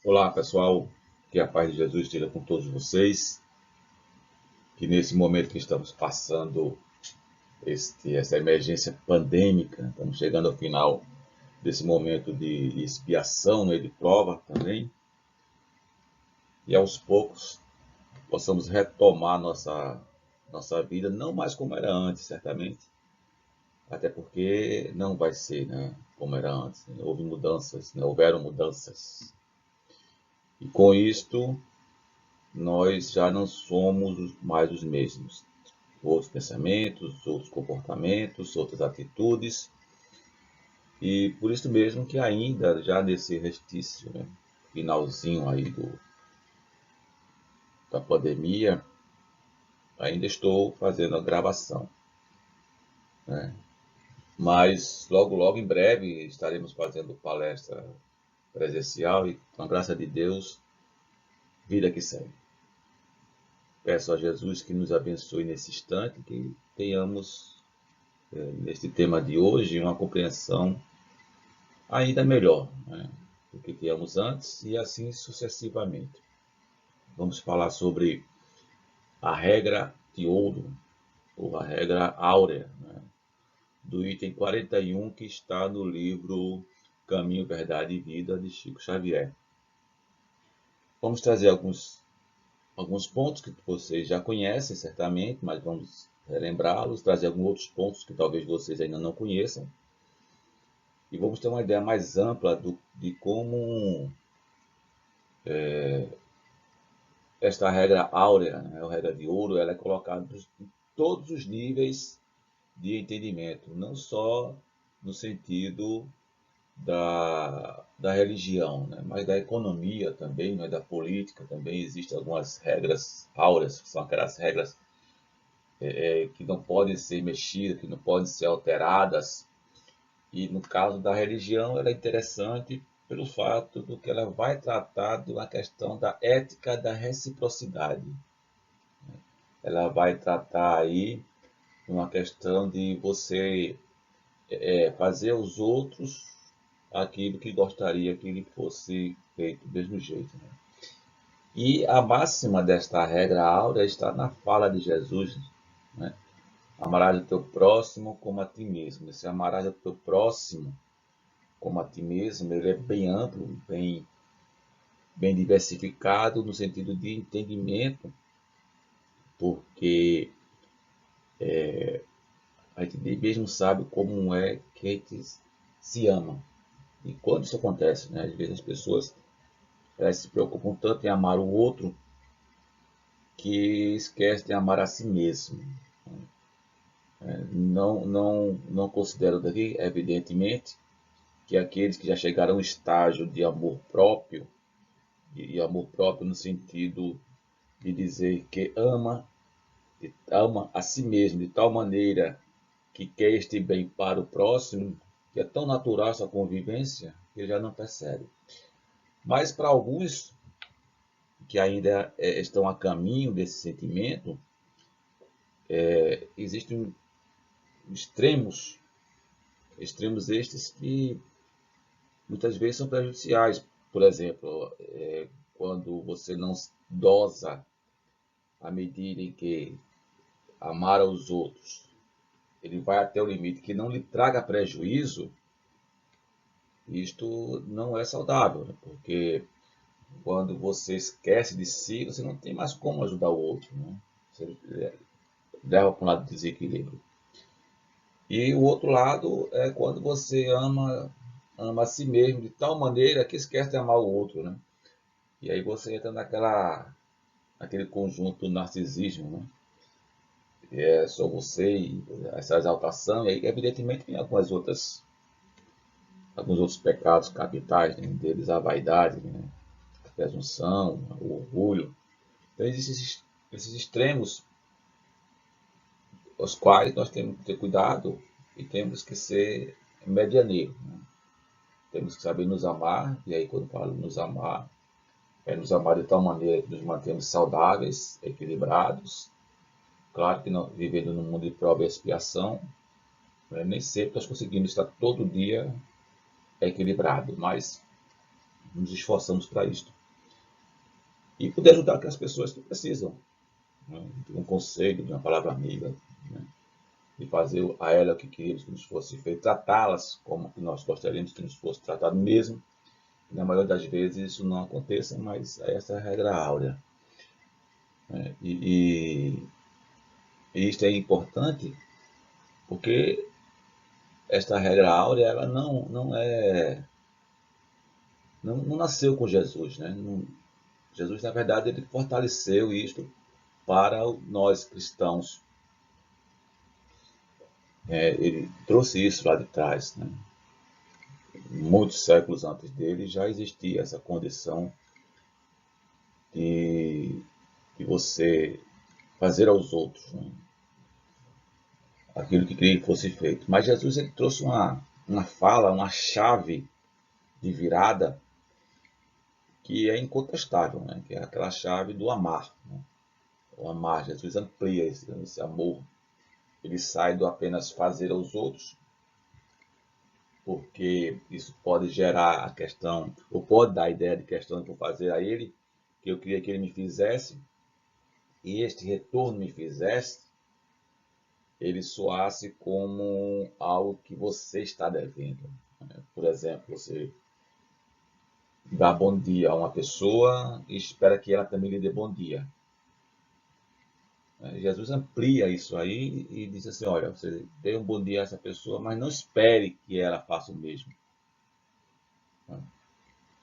Olá pessoal, que a paz de Jesus esteja com todos vocês, que nesse momento que estamos passando essa emergência pandêmica, estamos chegando ao final desse momento de expiação, né, de prova também, e aos poucos possamos retomar nossa vida, não mais como era antes, certamente, até porque não vai ser, né, como era antes, né? Houveram mudanças, e com isto nós já não somos mais os mesmos. Outros pensamentos, outros comportamentos, outras atitudes, e por isso mesmo que ainda, já nesse restício, né, finalzinho aí da pandemia, ainda estou fazendo a gravação, né? Mas logo, logo, em breve, estaremos fazendo palestra presencial e, com a graça de Deus, vida que segue. Peço a Jesus que nos abençoe nesse instante, que tenhamos, neste tema de hoje, uma compreensão ainda melhor, né, do que tínhamos antes e assim sucessivamente. Vamos falar sobre a regra de ouro, ou a regra áurea, né, do item 41 que está no livro Caminho, Verdade e Vida, de Chico Xavier. Vamos trazer alguns pontos que vocês já conhecem, certamente, mas vamos relembrá-los, trazer alguns outros pontos que talvez vocês ainda não conheçam, e vamos ter uma ideia mais ampla de como esta regra áurea, né, a regra de ouro, ela é colocada em todos os níveis de entendimento, não só no sentido da religião, né, mas da economia também, né, da política também. Existem algumas regras áureas, que são aquelas regras que não podem ser mexidas, que não podem ser alteradas. E no caso da religião, ela é interessante pelo fato do que ela vai tratar de uma questão da ética da reciprocidade. Ela vai tratar aí uma questão de você fazer aos outros aquilo que gostaria que lhe fosse feito do mesmo jeito, né? E a máxima desta regra áurea está na fala de Jesus, né? Amarás o teu próximo como a ti mesmo. Esse amarás o teu próximo como a ti mesmo, ele é bem amplo, bem diversificado no sentido de entendimento, porque a gente mesmo sabe como é que a gente se ama. E quando isso acontece, né, às vezes as pessoas elas se preocupam tanto em amar o outro que esquecem de amar a si mesmo. Não considero daqui, evidentemente, que aqueles que já chegaram a um estágio de amor próprio, e amor próprio no sentido de dizer que ama a si mesmo de tal maneira que quer este bem para o próximo, que é tão natural essa convivência, que ele já não percebe. Mas para alguns que ainda estão a caminho desse sentimento, existem extremos estes que muitas vezes são prejudiciais. Por exemplo, quando você não dosa a medida em que amar aos outros, ele vai até o limite que não lhe traga prejuízo, isto não é saudável, né? Porque quando você esquece de si, você não tem mais como ajudar o outro, né? Você leva para um lado de desequilíbrio. E o outro lado é quando você ama a si mesmo de tal maneira que esquece de amar o outro, né? E aí você entra naquele conjunto do narcisismo, né? Que é só você e essa exaltação, e aí evidentemente tem alguns outros pecados capitais, né? Deles a vaidade, né? A presunção, o orgulho. Então existem esses extremos, os quais nós temos que ter cuidado e temos que ser medianeiros, né? Temos que saber nos amar, e aí quando falo nos amar, é nos amar de tal maneira que nos mantemos saudáveis, equilibrados. Claro que não, vivendo num mundo de prova e expiação, né, nem sempre nós conseguimos estar todo dia equilibrado, mas nos esforçamos para isto. e poder ajudar aquelas pessoas que precisam, né, de um conselho, de uma palavra amiga, né, de fazer a ela o que queríamos que nos fosse feito, tratá-las como que nós gostaríamos que nos fosse tratado mesmo. Na maioria das vezes isso não aconteça, mas essa é a regra áurea, né? E isto é importante porque esta regra áurea ela não nasceu com Jesus, né? Jesus, na verdade, ele fortaleceu isto para nós cristãos. Ele trouxe isso lá de trás, né? Muitos séculos antes dele já existia essa condição de, de você fazer aos outros, né, aquilo que queria que fosse feito. Mas Jesus ele trouxe uma fala, uma chave de virada que é incontestável, né? Que é aquela chave do amar, né? O amar, Jesus amplia esse amor. Ele sai do apenas fazer aos outros, porque isso pode gerar a questão, ou pode dar a ideia de questão que eu vou fazer a ele, que eu queria que ele me fizesse, e este retorno me fizesse, ele soasse como algo que você está devendo. Por exemplo, você dá bom dia a uma pessoa e espera que ela também lhe dê bom dia. Jesus amplia isso aí e diz assim, olha, você dê um bom dia a essa pessoa, mas não espere que ela faça o mesmo.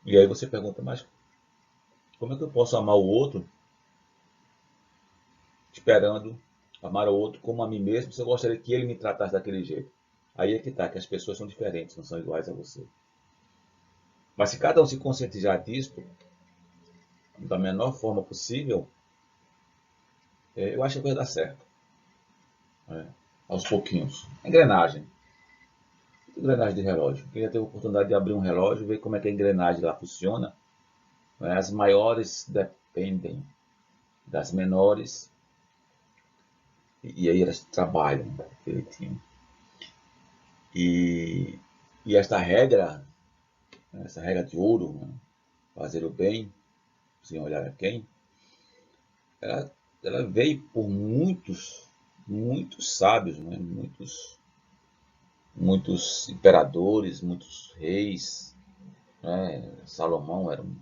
E aí você pergunta, mas como é que eu posso amar o outro esperando amar o outro como a mim mesmo se eu gostaria que ele me tratasse daquele jeito? Aí é que está, que as pessoas são diferentes, não são iguais a você. Mas se cada um se conscientizar disso, da menor forma possível, eu acho que vai dar certo. Né? Aos pouquinhos. Engrenagem. Engrenagem de relógio. Quem já teve a oportunidade de abrir um relógio, ver como é que a engrenagem lá funciona. Né? As maiores dependem das menores e aí elas trabalham direitinho. E, e essa regra de ouro, né? Fazer o bem sem olhar a quem, ela, ela veio por muitos sábios, né? Muitos imperadores, muitos reis, né? Salomão era um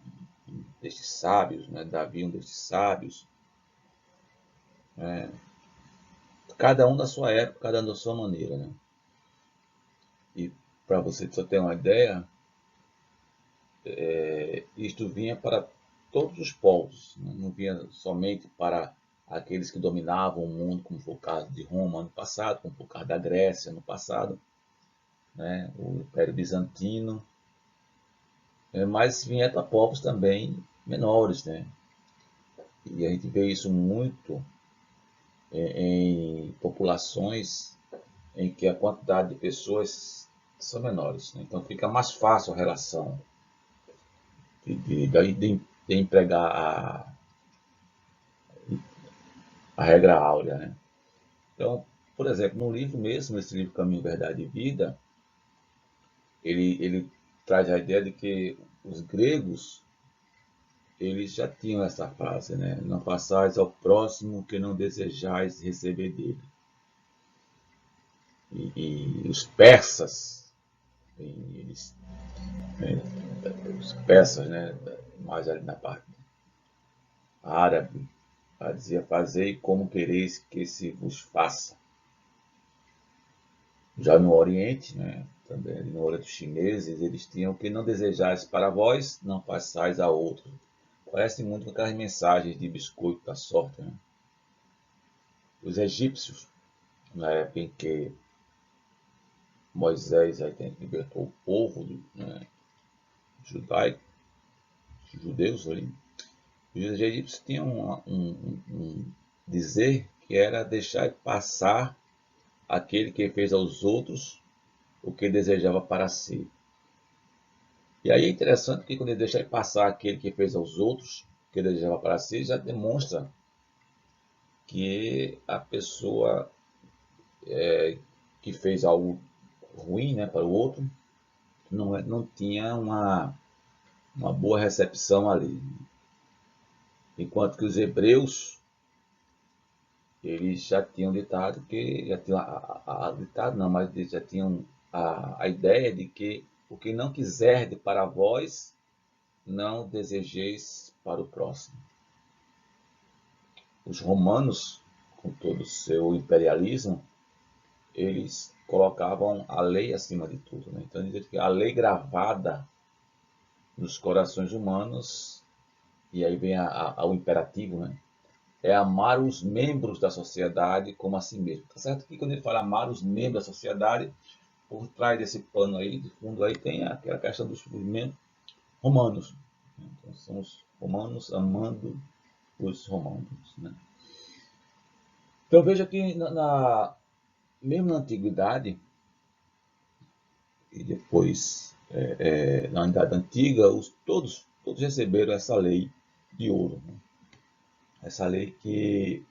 destes sábios, né? Davi um destes sábios, né? Cada um da sua época, cada um da sua maneira, né? E para você só ter uma ideia, isto vinha para todos os povos, né? Não vinha somente para aqueles que dominavam o mundo, como foi o caso de Roma no passado, como foi o caso da Grécia no passado, né? O Império Bizantino, mas vinha para povos também menores, né? E a gente vê isso muito em populações em que a quantidade de pessoas são menores, né? Então fica mais fácil a relação de empregar a regra áurea, né? Então, por exemplo, no livro mesmo, esse livro Caminho, Verdade e Vida, ele traz a ideia de que os gregos eles já tinham essa frase, né? Não façais ao próximo o que não desejais receber dele. E os persas, eles, né, os persas, né, mais ali na parte árabe, dizia: fazei como quereis que se vos faça. Já no Oriente, né, também no Oriente dos chineses, eles tinham: que não desejais para vós, não façais a outro. Parece muito com aquelas mensagens de biscoito da sorte, né? Os egípcios, na época em que Moisés aí libertou o povo, né, judaico, judeus ali, os egípcios tinham um dizer que era deixar passar aquele que fez aos outros o que desejava para si. E aí é interessante que quando ele deixa passar aquele que fez aos outros o que desejava para si, já demonstra que a pessoa que fez algo ruim, né, para o outro não tinha uma boa recepção ali. enquanto que os hebreus, eles já tinham ditado que, já tinham ditado não, mas eles já tinham a ideia de que o que não quiserdes para vós, não desejeis para o próximo. Os romanos, com todo o seu imperialismo, eles colocavam a lei acima de tudo, né? Então, dizer que a lei gravada nos corações humanos, e aí vem o imperativo, né? É amar os membros da sociedade como a si mesmo. Tá certo que quando ele fala amar os membros da sociedade, por trás desse pano aí, de fundo aí, tem aquela questão dos membros romanos. Então, são os romanos amando os romanos, né? Então veja que mesmo na antiguidade, e depois na Idade Antiga, todos receberam essa lei de ouro, né? Essa lei que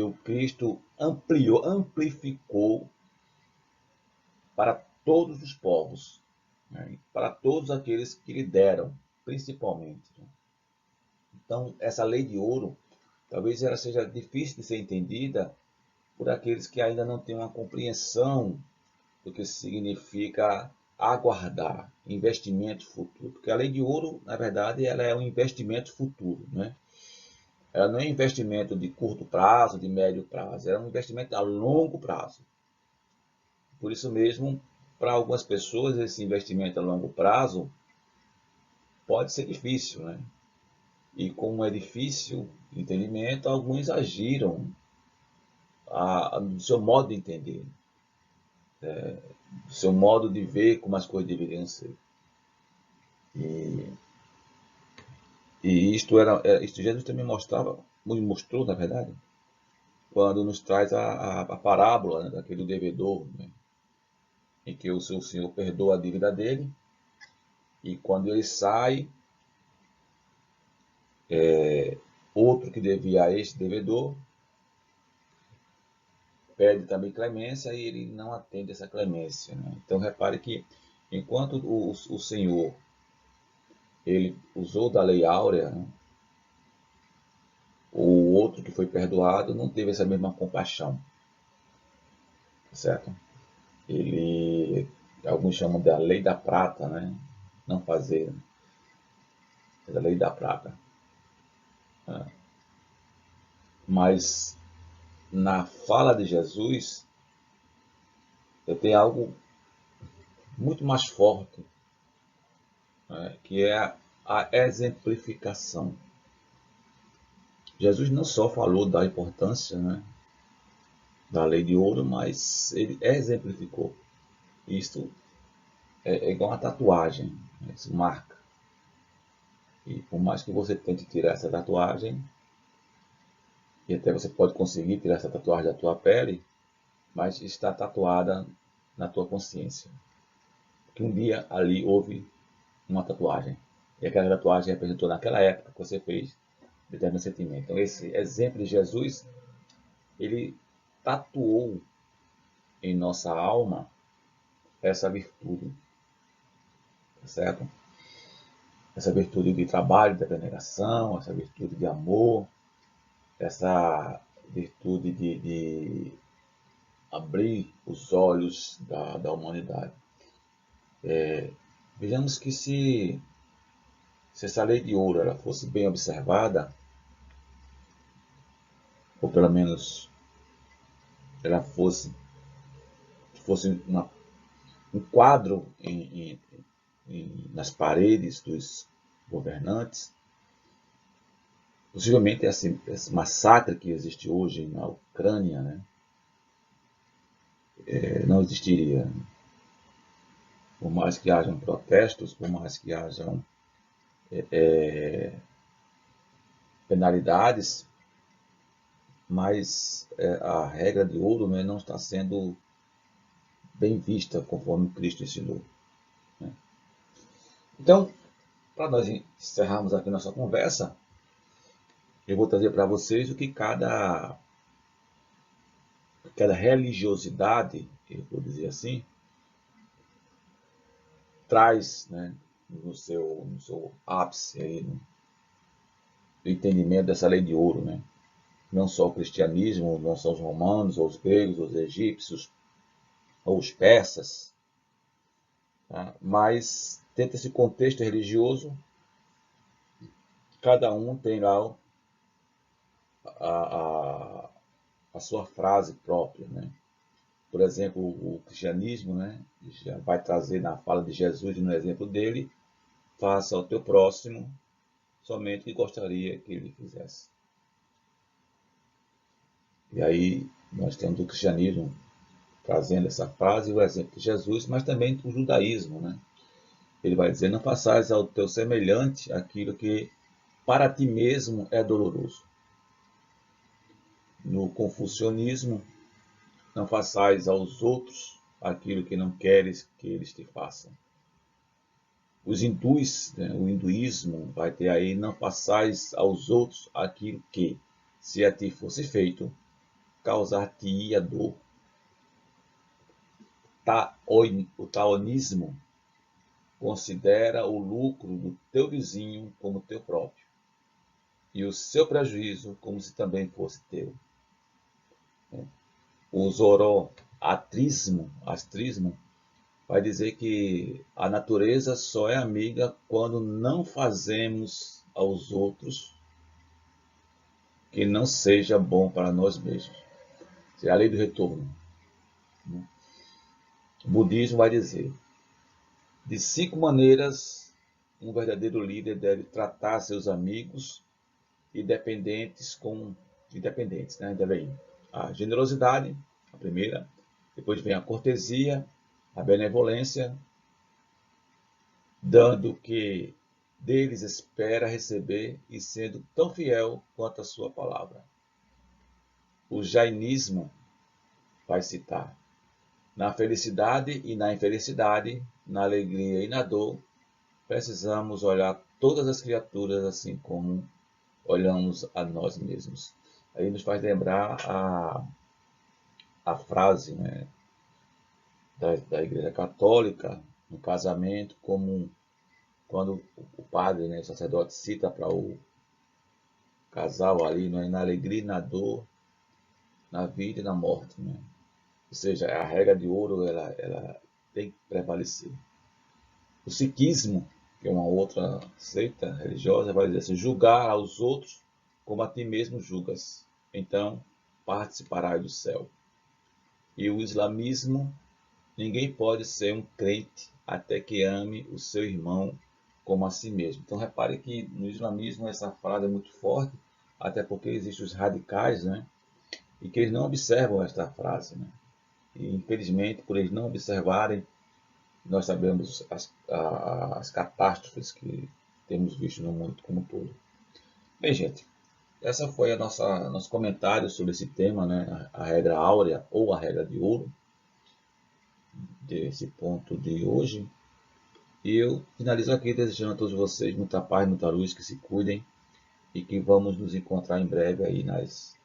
o Cristo amplificou para todos os povos, né? Para todos aqueles que lhe deram, principalmente, né? Então, essa lei de ouro, talvez ela seja difícil de ser entendida por aqueles que ainda não têm uma compreensão do que significa aguardar, investimento futuro. Porque a lei de ouro, na verdade, ela é um investimento futuro, né? Ela não é um investimento de curto prazo, de médio prazo, ela é um investimento a longo prazo. Por isso mesmo, para algumas pessoas, esse investimento a longo prazo pode ser difícil, né? E como é difícil o entendimento, alguns agiram do seu modo de entender, do seu modo de ver como as coisas deveriam ser. E, isto Jesus também mostrou, na verdade, quando nos traz a parábola, né, daquele devedor, né, em que o seu senhor perdoa a dívida dele, e quando ele sai, outro que devia a este devedor pede também clemência e ele não atende essa clemência, né? Então repare que enquanto o Senhor ele usou da lei áurea, né, o outro que foi perdoado não teve essa mesma compaixão, certo? Alguns chamam da lei da prata, né? Não fazer, é a lei da prata. Né? Mas na fala de Jesus, tem algo muito mais forte, né? Que é a exemplificação. Jesus não só falou da importância, né, da lei de ouro, mas ele exemplificou. Isto é igual uma tatuagem, né? Isso marca. E por mais que você tente tirar essa tatuagem, e até você pode conseguir tirar essa tatuagem da tua pele, mas está tatuada na tua consciência. Porque um dia ali houve uma tatuagem. E aquela tatuagem representou naquela época que você fez determinado sentimento. Então esse exemplo de Jesus, ele tatuou em nossa alma essa virtude, certo? Essa virtude de trabalho, de abnegação, essa virtude de amor, essa virtude de abrir os olhos da humanidade. Vejamos que se essa lei de ouro ela fosse bem observada, ou pelo menos ela fosse um quadro nas paredes dos governantes, possivelmente esse massacre que existe hoje na Ucrânia, né, não existiria. Por mais que hajam protestos, por mais que hajam penalidades, mas a regra de ouro, né, não está sendo bem vista conforme Cristo ensinou, né? Então, para nós encerrarmos aqui nossa conversa, eu vou trazer para vocês o que cada religiosidade, eu vou dizer assim, traz, né, no seu ápice aí, entendimento dessa lei de ouro, né? Não só o cristianismo, não só os romanos, ou os gregos, ou os egípcios, ou os persas, tá? Mas dentro desse contexto religioso, cada um tem lá a, a, a sua frase própria, né? Por exemplo, o cristianismo, né, já vai trazer na fala de Jesus e no exemplo dele, faça ao teu próximo somente o que gostaria que ele fizesse. E aí nós temos o cristianismo trazendo essa frase e o exemplo de Jesus, mas também o judaísmo, né? Ele vai dizer, não façais ao teu semelhante aquilo que para ti mesmo é doloroso. No confucionismo, não façais aos outros aquilo que não queres que eles te façam. Os hindus, né, o hinduísmo vai ter aí, não façais aos outros aquilo que, se a ti fosse feito, causar-te-ia dor. O taoísmo considera o lucro do teu vizinho como teu próprio, e o seu prejuízo como se também fosse teu. O zoroastrismo vai dizer que a natureza só é amiga quando não fazemos aos outros que não seja bom para nós mesmos. É a lei do retorno. O budismo vai dizer, de 5 maneiras um verdadeiro líder deve tratar seus amigos e dependentes com independentes, né? Ainda vem a generosidade, a primeira, depois vem a cortesia, a benevolência, dando o que deles espera receber e sendo tão fiel quanto a sua palavra. O jainismo vai citar, na felicidade e na infelicidade, na alegria e na dor, precisamos olhar todas as criaturas assim como olhamos a nós mesmos. Aí nos faz lembrar a frase, né, da Igreja Católica no casamento, como quando o padre, né, o sacerdote cita para o casal ali, né, na alegria e na dor, na vida e na morte. Né? Ou seja, a regra de ouro ela tem que prevalecer. O sikhismo, que é uma outra seita religiosa, vai dizer assim, julgar aos outros como a ti mesmo julgas, então participarás do céu. E o islamismo, ninguém pode ser um crente até que ame o seu irmão como a si mesmo. Então repare que no islamismo essa frase é muito forte, até porque existem os radicais, né? E que eles não observam esta frase, né? E infelizmente, por eles não observarem, nós sabemos as catástrofes que temos visto no mundo como um todo. Bem, gente, essa foi nosso comentário sobre esse tema, né? A regra áurea ou a regra de ouro, desse ponto de hoje. E eu finalizo aqui desejando a todos vocês muita paz, muita luz, que se cuidem e que vamos nos encontrar em breve aí nas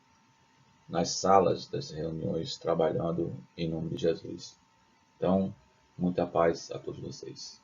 salas das reuniões trabalhando em nome de Jesus. Então, muita paz a todos vocês.